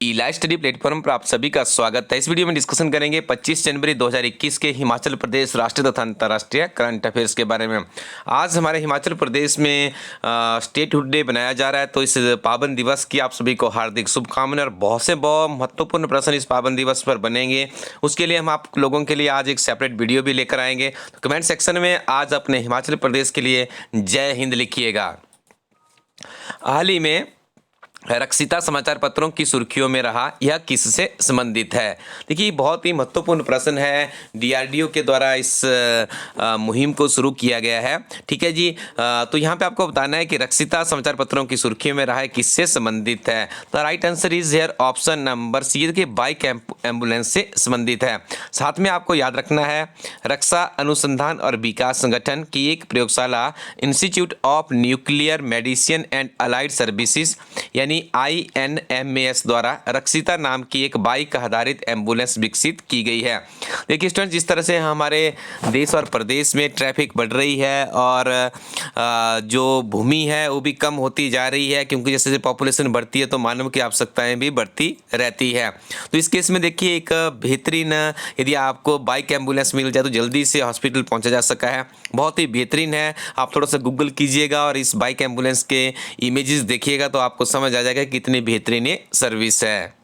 ई-लाइव study platform पर आप सभी का स्वागत है। इस वीडियो में डिस्कशन करेंगे 25 जनवरी 2021 के हिमाचल प्रदेश राष्ट्रीय तथा अंतर्राष्ट्रीय करंट अफेयर्स के बारे में। आज हमारे हिमाचल प्रदेश में स्टेटहुड डे बनाया जा रहा है, तो इस पावन दिवस की आप सभी को हार्दिक शुभकामनाएं। और बहुत से बहुत महत्वपूर्ण प्रश्न इस पावन दिवस पर बनेंगे, उसके लिए हम आप लोगों के लिए आज एक सेपरेट वीडियो भी लेकर आएंगे। तो कमेंट सेक्शन में आज अपने हिमाचल प्रदेश के लिए जय हिंद लिखिएगा। हाल ही में रक्षिता समाचार पत्रों की सुर्खियों में रहा, यह किससे संबंधित है? देखिए, बहुत ही महत्वपूर्ण प्रश्न है। डीआरडीओ के द्वारा इस मुहिम को शुरू किया गया है। ठीक है जी। तो यहाँ पे आपको बताना है कि रक्षिता समाचार पत्रों की सुर्खियों में रहा है, किससे संबंधित है? तो right answer is here option number c, के बाइक एम्बुलेंस से संबंधित है। साथ में आपको याद रखना है, रक्षा अनुसंधान और विकास संगठन की एक प्रयोगशाला institute of nuclear medicine and allied services यानी INMAS द्वारा रक्षिता नाम की एक बाइक आधारित एम्बुलेंस विकसित की गई है। देखिए स्टूडेंट, जिस तरह से हमारे देश और प्रदेश में ट्रैफिक बढ़ रही है और जो भूमि है वो भी कम होती जा रही है, क्योंकि जैसे जैसे पॉपुलेशन बढ़ती है तो मानव की आवश्यकताएं भी बढ़ती रहती है। तो इस केस में देखिए, एक बेहतरीन यदि आपको बाइक एम्बुलेंस मिल जाए तो जल्दी से हॉस्पिटल पहुंचा जा सका है। बहुत ही बेहतरीन है। आप थोड़ा सा गूगल कीजिएगा और इस बाइक एम्बुलेंस के इमेजेस देखिएगा तो आपको समझ आ जाएगा कितनी बेहतरीन ये सर्विस है।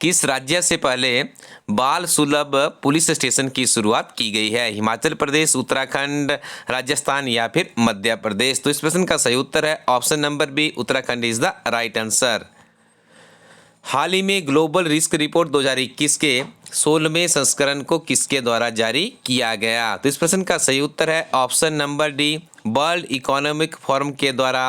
किस राज्य से पहले बाल सुलभ पुलिस स्टेशन की शुरुआत की गई है? हिमाचल प्रदेश, उत्तराखंड, राजस्थान या फिर मध्य प्रदेश? तो इस प्रश्न का सही उत्तर है option number B, Uttarakhand is the right answer. हाल ही में ग्लोबल रिस्क रिपोर्ट 2021 के 16वें संस्करण को किसके द्वारा जारी किया गया? तो इस प्रश्न का सही उत्तर है option number D, world economic forum के द्वारा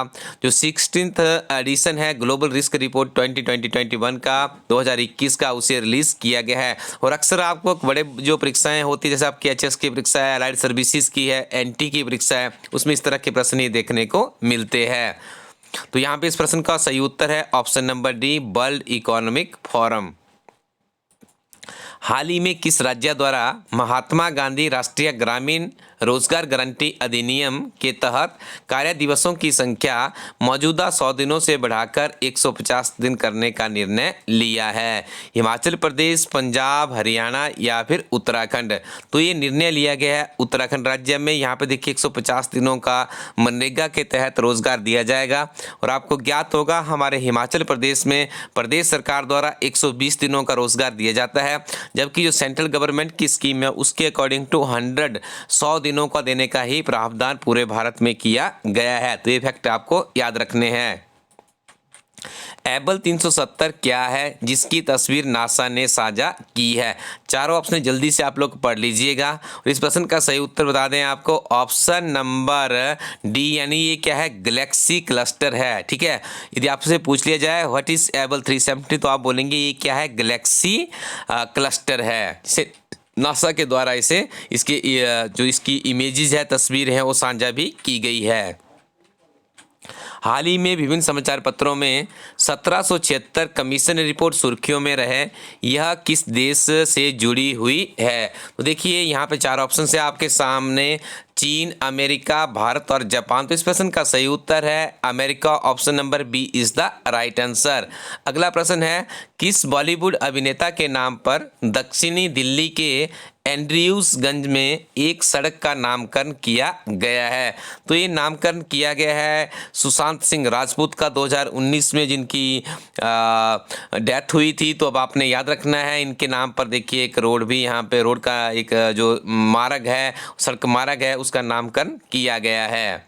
जो 16th एडिशन है ग्लोबल रिस्क रिपोर्ट 2020-21 का 2021 का, उसे रिलीज किया गया है। और अक्सर आपको बड़े जो परीक्षाएं होती है, जैसे आपकी HS की परीक्षा है, अलाइड सर्विसेज की है, NT की परीक्षा है, उसमें इस तरह के प्रश्न ही देखने को मिलते हैं। तो यहाँ पे इस प्रश्न का सही उत्तर है option number D, world economic forum. हाल ही में किस राज्य द्वारा महात्मा गांधी राष्ट्रीय ग्रामीण रोजगार गारंटी अधिनियम के तहत कार्य दिवसों की संख्या मौजूदा 100 दिनों से बढ़ाकर 150 दिन करने का निर्णय लिया है? हिमाचल प्रदेश, पंजाब, हरियाणा या फिर उत्तराखंड? तो ये निर्णय लिया गया है उत्तराखंड राज्य में। यहाँ पे देखिए 150 दिनों का मनरेगा के तहत रोजगार दिया जाएगा। और आपको ज्ञात होगा, हमारे हिमाचल प्रदेश में प्रदेश सरकार द्वारा 120 दिनों का रोजगार दिया जाता है, जबकि जो सेंट्रल गवर्नमेंट की स्कीम है उसके अकॉर्डिंग टू 100 दिनों का देने का ही प्रावधान पूरे भारत में किया गया है। तो ये फैक्ट आपको याद रखने हैं। एबल 370 क्या है जिसकी तस्वीर नासा ने साझा की है? चारों ऑप्शन जल्दी से आप लोग पढ़ लीजिएगा। और इस प्रश्न का सही उत्तर बता दें आपको, ऑप्शन नंबर डी, यानी ये क्या है? गैलेक्सी क्लस्टर है। ठीक है, यदि आपसे पूछ लिया जाए व्हाट इज एबल 370, तो आप बोलेंगे ये क्या है? गैलेक्सी क्लस्टर है। इसे नासा के द्वारा इसके जो इसकी इमेजेस है, तस्वीर है, वो साझा भी की गई है। हाल ही में विभिन्न समाचार पत्रों में 1776 कमीशन रिपोर्ट सुर्खियों में रहे, यह किस देश से जुड़ी हुई है? तो देखिए यहाँ पे चार ऑप्शन है आपके सामने, चीन, अमेरिका, भारत और जापान। तो इस प्रश्न का सही उत्तर है America, option number B is the right answer. अगला प्रश्न है, किस बॉलीवुड अभिनेता के नाम पर दक्षिणी दिल्ली के एंड्रयूसगंज में एक सड़क का नामकरण किया गया है? तो ये नामकरण किया गया है सुशांत सिंह राजपूत का 2019 में, जिनकी डेथ हुई थी। तो अब आपने याद रखना है, इनके नाम पर देखिए एक रोड भी, यहाँ पे रोड का एक जो मार्ग है, सड़क मार्ग है, उसका नामकरण किया गया है।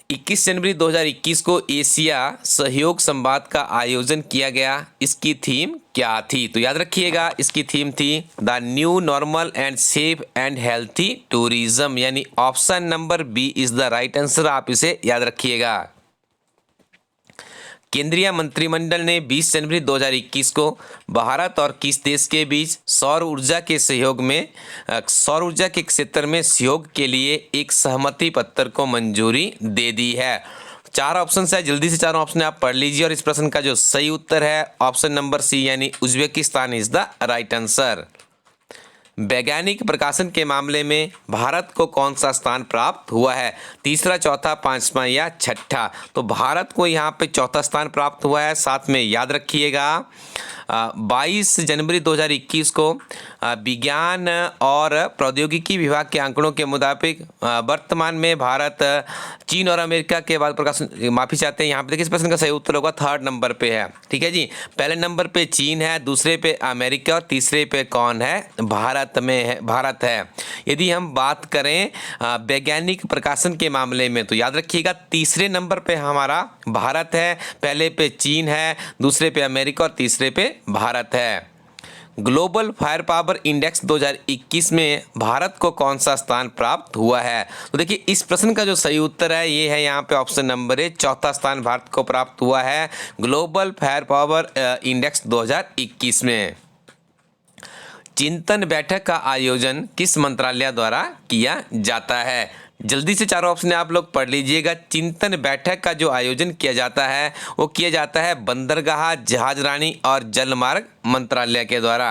21 जनवरी 2021 को एशिया सहयोग संवाद का आयोजन किया गया, इसकी थीम क्या थी? तो याद रखिएगा, इसकी थीम थी the new normal and safe and healthy tourism, यानी option number B is the right answer. आप इसे याद रखिएगा। केंद्रीय मंत्रिमंडल ने 20 जनवरी 2021 को भारत और किस देश के बीच सौर ऊर्जा के क्षेत्र में सहयोग के लिए एक सहमति पत्र को मंजूरी दे दी है? चार ऑप्शन है, जल्दी से चारों ऑप्शन आप पढ़ लीजिए। और इस प्रश्न का जो सही उत्तर है ऑप्शन नंबर सी, यानी Uzbekistan is the right answer. वैज्ञानिक प्रकाशन के मामले में भारत को कौन सा स्थान प्राप्त हुआ है? तीसरा, चौथा, पांचवा या छठा? तो भारत को यहाँ पे चौथा स्थान प्राप्त हुआ है। साथ में याद रखिएगा 22 जनवरी 2021 को विज्ञान और प्रौद्योगिकी विभाग के आंकड़ों के मुताबिक वर्तमान में भारत चीन और अमेरिका के बाद प्रकाशन, माफी चाहते हैं, यहाँ पे देखिए इस प्रश्न का सही उत्तर होगा 3rd नंबर पे है। ठीक है जी, पहले नंबर पे चीन है, दूसरे पे अमेरिका और तीसरे पे कौन है? भारत है। यदि हम बात करें वैज्ञानिक प्रकाशन के मामले में तो याद रखिएगा तीसरे नंबर पे हमारा भारत है, पहले पे चीन है, दूसरे पे अमेरिका और तीसरे पे भारत है। ग्लोबल फायर पावर इंडेक्स 2021 में भारत को कौन सा स्थान प्राप्त हुआ है? तो देखिए इस प्रश्न का जो सही उत्तर है ये है यहाँ पे ऑप्शन नंबर ए, चौथा स्थान भारत को प्राप्त हुआ है ग्लोबल फायर पावर इंडेक्स 2021 में। चिंतन बैठक का आयोजन किस मंत्रालय द्वारा किया जाता है? जल्दी से चारों ऑप्शन आप लोग पढ़ लीजिएगा। चिंतन बैठक का जो आयोजन किया जाता है वो किया जाता है बंदरगाह, जहाजरानी और जलमार्ग मंत्रालय के द्वारा।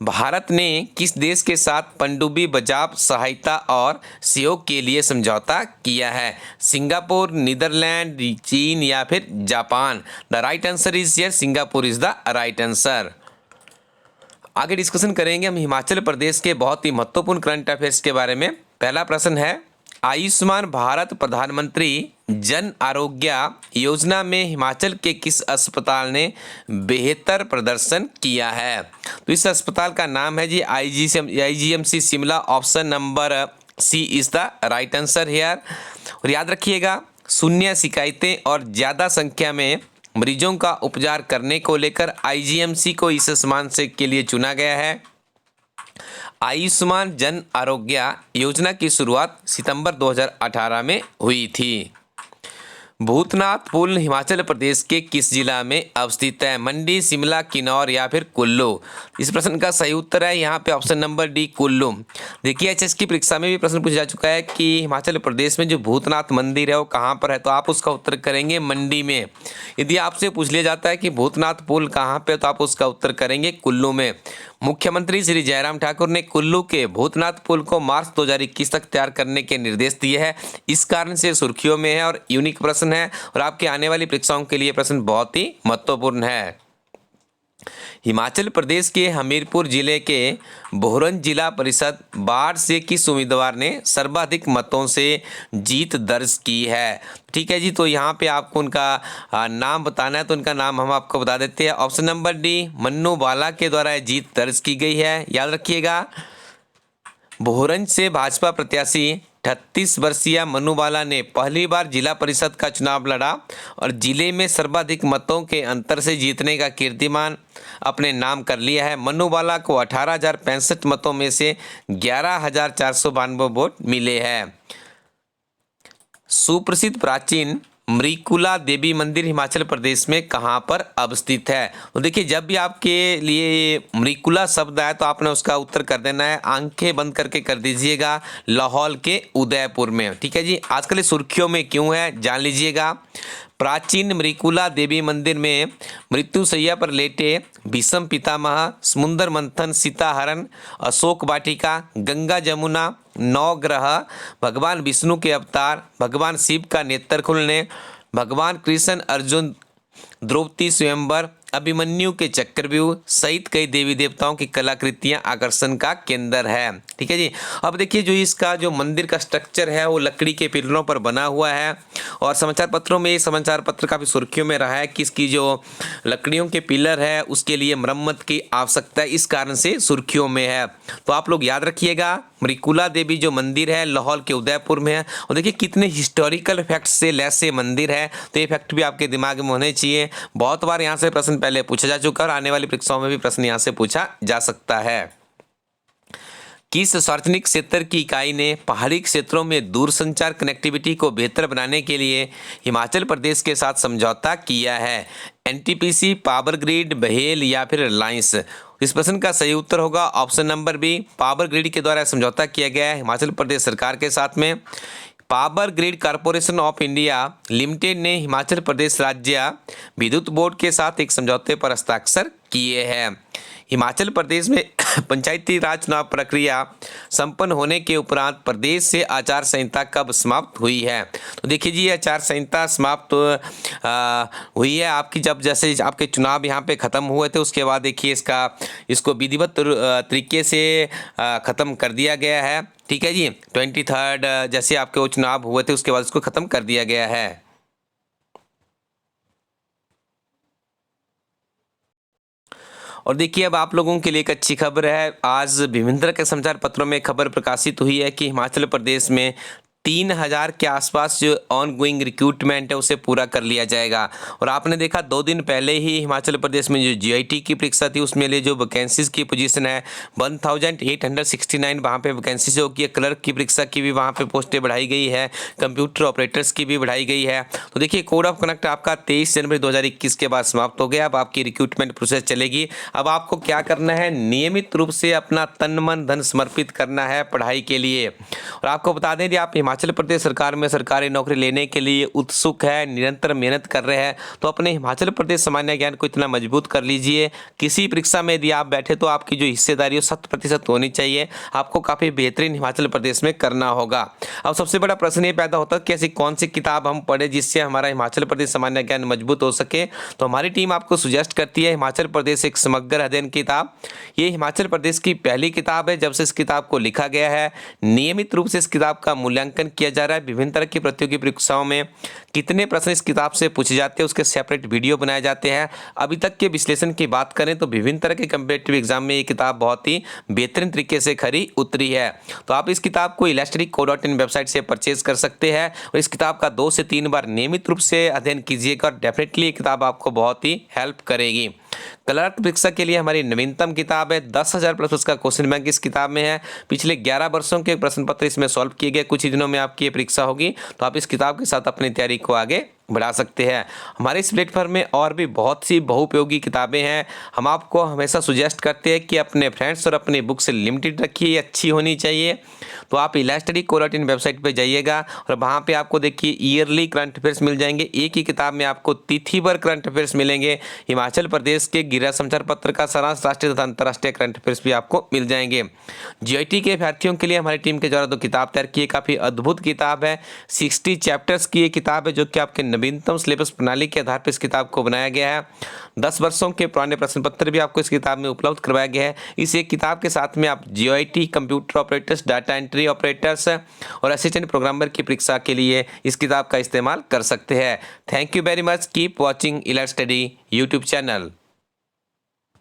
भारत ने किस देश के साथ पनडुब्बी बचाव, सहायता और सहयोग के लिए समझौता किया है? सिंगापुर, नीदरलैंड, चीन या फिर Japan? The right answer is here Singapore is the right answer. आगे डिस्कशन करेंगे हम हिमाचल प्रदेश के बहुत ही महत्वपूर्ण करंट अफेयर्स के बारे में। पहला प्रश्न है, आयुष्मान भारत प्रधानमंत्री जन आरोग्य योजना में हिमाचल के किस अस्पताल ने बेहतर प्रदर्शन किया है? तो इस अस्पताल का नाम है जी IGMC शिमला। Option number c is the right answer here. और याद रखिएगा शून्य शिकायतें और ज़्यादा संख्या में मरीजों का उपचार करने को लेकर IGMC को इस सम्मान से के लिए चुना गया है। आयुष्मान जन आरोग्य योजना की शुरुआत सितंबर 2018 में हुई थी। भूतनाथ पुल हिमाचल प्रदेश के किस जिला में अवस्थित है? मंडी, शिमला, किन्नौर या फिर कुल्लू? इस प्रश्न का सही उत्तर है यहाँ पे ऑप्शन नंबर डी, कुल्लू। देखिए HS की परीक्षा में भी प्रश्न पूछा जा चुका है कि हिमाचल प्रदेश में जो भूतनाथ मंदिर है वो कहाँ पर है, तो आप उसका उत्तर करेंगे मंडी में। यदि आपसे पूछ लिया जाता है कि भूतनाथ पुल कहाँ पे, तो आप उसका उत्तर करेंगे कुल्लू में। मुख्यमंत्री श्री जयराम ठाकुर ने कुल्लू के भूतनाथ पुल को मार्च 2021 तक तैयार करने के निर्देश दिए हैं। इस कारण से सुर्खियों में है और यूनिक प्रश्न है और आपके आने वाली परीक्षाओं के लिए प्रश्न बहुत ही महत्वपूर्ण है। हिमाचल प्रदेश के हमीरपुर जिले के बोहरन जिला परिषद बाढ़ से किस उम्मीदवार ने सर्वाधिक मतों से जीत दर्ज की है? ठीक है जी, तो यहाँ पे आपको उनका नाम बताना है, तो उनका नाम हम आपको बता देते हैं। ऑप्शन नंबर डी, मन्नू बाला के द्वारा जीत दर्ज की गई है। याद रखिएगा बोहरन से भाजपा प्रत्याशी 38 वर्षीय मन्नू बाला ने पहली बार जिला परिषद का चुनाव लड़ा और जिले में सर्वाधिक मतों के अंतर से जीतने का कीर्तिमान अपने नाम कर लिया है। मन्नू बाला को 18,065 मतों में से 11,492 वोट मिले हैं। सुप्रसिद्ध प्राचीन मृकुला देवी मंदिर हिमाचल प्रदेश में कहाँ पर अवस्थित है? तो देखिए जब भी आपके लिए मृकुला शब्द आए तो आपने उसका उत्तर कर देना है, आंखें बंद करके कर दीजिएगा, लाहौल के उदयपुर में। ठीक है जी, आजकल सुर्खियों में क्यों है जान लीजिएगा। प्राचीन मृकुला देवी मंदिर में मृत्युशैया पर लेटे भीष्म पितामह, समुद्र मंथन, सीताहरण, अशोक वाटिका, गंगा जमुना, नवग्रह, भगवान विष्णु के अवतार, भगवान शिव का नेत्र खुलने, भगवान कृष्ण अर्जुन द्रौपदी स्वयंवर, अभिमन्यु के चक्रव्यूह सहित कई देवी देवताओं की कलाकृतियां आकर्षण का केंद्र है। ठीक है जी, अब देखिए जो इसका जो मंदिर का स्ट्रक्चर है वो लकड़ी के पिलरों पर बना हुआ है और समाचार पत्रों में ये समाचार पत्र काफ़ी सुर्खियों में रहा है कि इसकी जो लकड़ियों के पिलर है उसके लिए मरम्मत की आवश्यकता है, इस कारण से सुर्खियों में है। तो आप लोग याद रखिएगा मृकुला देवी जो मंदिर है लाहौल के उदयपुर में है। और देखिए कितने हिस्टोरिकल फैक्ट से लैस ये मंदिर है, तो ये फैक्ट भी आपके दिमाग में होने चाहिए। बहुत बार यहाँ से प्रश्न पहले पूछा जा चुका है और आने वाली परीक्षाओं में भी प्रश्न यहाँ से पूछा जा सकता है। किस सार्वजनिक क्षेत्र की इकाई ने पहाड़ी क्षेत्रों में दूरसंचार कनेक्टिविटी को बेहतर बनाने के लिए हिमाचल प्रदेश के साथ समझौता किया है? NTPC, पावर ग्रिड, बहेल या फिर रिलायंस? इस प्रश्न का सही उत्तर होगा option number b, power grid के द्वारा समझौता किया गया है हिमाचल प्रदेश सरकार के साथ में। Power grid corporation of India limited ने हिमाचल प्रदेश राज्य विद्युत बोर्ड के साथ एक समझौते पर हस्ताक्षर किए हैं। हिमाचल प्रदेश में पंचायती राज चुनाव प्रक्रिया संपन्न होने के उपरांत प्रदेश से आचार संहिता कब समाप्त हुई है? तो देखिए जी, आचार संहिता समाप्त हुई है आपकी जब जैसे आपके चुनाव यहाँ पे ख़त्म हुए थे, उसके बाद देखिए इसको विधिवत तरीके से ख़त्म कर दिया गया है। ठीक है जी, 23 जैसे आपके वो चुनाव हुए थे उसके बाद इसको ख़त्म कर दिया गया है। और देखिए, अब आप लोगों के लिए एक अच्छी खबर है। आज विभिन्न तरह के समाचार पत्रों में खबर प्रकाशित हुई है कि हिमाचल प्रदेश में 3000 के आसपास जो ऑन गोइंग रिक्रूटमेंट है उसे पूरा कर लिया जाएगा। और आपने देखा 2 दिन पहले ही हिमाचल प्रदेश में जो जीआईटी की परीक्षा थी उसमें लिए जो वैकेंसीज की पोजीशन है 1869 वहाँ पे वैकेंसीज होगी है। क्लर्क की परीक्षा की भी वहाँ पे पोस्टें बढ़ाई गई है, कंप्यूटर ऑपरेटर्स की भी बढ़ाई गई है। तो देखिए, कोड ऑफ कंडक्ट आपका 23 जनवरी 2021 के बाद समाप्त हो गया। अब आपकी रिक्रूटमेंट प्रोसेस चलेगी। अब आपको क्या करना है, नियमित रूप से अपना तन मन धन समर्पित करना है पढ़ाई के लिए। और आपको बता दें कि आप हिमाचल प्रदेश सरकार में सरकारी नौकरी लेने के लिए उत्सुक है, निरंतर मेहनत कर रहे हैं, तो अपने हिमाचल प्रदेश सामान्य ज्ञान को इतना मजबूत कर लीजिए। किसी परीक्षा में यदि आप बैठे तो आपकी जो हिस्सेदारी 100% होनी चाहिए। आपको काफ़ी बेहतरीन हिमाचल प्रदेश में करना होगा। अब सबसे बड़ा प्रश्न ये पैदा होता है कि ऐसी कौन सी किताब हम पढ़े जिससे हमारा हिमाचल प्रदेश सामान्य ज्ञान मजबूत हो सके। तो हमारी टीम आपको सुजेस्ट करती है हिमाचल प्रदेश एक समग्र अध्ययन किताब। ये हिमाचल प्रदेश की पहली किताब है। जब से इस किताब को लिखा गया है, नियमित रूप से इस किताब का मूल्यांकन किया जा रहा है। विभिन्न तरह की प्रतियोगी परीक्षाओं में कितने प्रश्न इस किताब से पूछे जाते हैं उसके सेपरेट वीडियो बनाए जाते हैं। अभी तक के विश्लेषण की बात करें तो विभिन्न तरह के कम्पिटिटिव एग्जाम में ये किताब बहुत ही बेहतरीन तरीके से खरी उतरी है। तो आप इस किताब को elasticco.in वेबसाइट से परचेज कर सकते हैं और इस किताब का 2 से 3 बार नियमित रूप से अध्ययन कीजिएगा और डेफिनेटली ये किताब आपको बहुत ही हेल्प करेगी। क्लर्क परीक्षा के लिए हमारी नवीनतम किताब है। 10,000 प्लस उसका क्वेश्चन बैंक इस किताब में है। पिछले 11 वर्षों के प्रश्न पत्र इसमें सॉल्व किए गए। कुछ ही दिनों में आपकी ये परीक्षा होगी, तो आप इस किताब के साथ अपनी तैयारी को आगे बढ़ा सकते हैं। हमारे इस प्लेटफॉर्म में और भी बहुत सी बहुउपयोगी किताबें हैं। हम आपको हमेशा सुजेस्ट करते हैं कि अपने फ्रेंड्स और अपनी बुक से लिमिटेड रखिए, ये अच्छी होनी चाहिए। तो आप elasticco.in वेबसाइट पे जाइएगा और वहाँ पे आपको देखिए ईयरली करंट अफेयर्स मिल जाएंगे। एक ही किताब में आपको तिथिभर करंट अफेयर्स मिलेंगे। हिमाचल प्रदेश के गिरा समाचार पत्र का सारांश, राष्ट्रीय तथा अंतर्राष्ट्रीय करंट अफेयर्स भी आपको मिल जाएंगे। जीआईटी के अभ्यर्थियों के लिए हमारी टीम के द्वारा 2 किताब तैयार की है। काफ़ी अद्भुत किताब है। 60 चैप्टर्स की ये किताब है जो कि आपके नवीनतम सिलेबस प्रणाली के आधार पर इस किताब को बनाया गया है। 10 वर्षों के पुराने प्रश्न पत्र भी आपको इस किताब में उपलब्ध करवाया गया है। इस एक किताब के साथ में आप GIT, computer operators, data entry operators और असिस्टेंट प्रोग्रामर की परीक्षा के लिए इस किताब का इस्तेमाल कर सकते हैं। Thank you very much. Keep watching इलास्टडी यूट्यूब चैनल।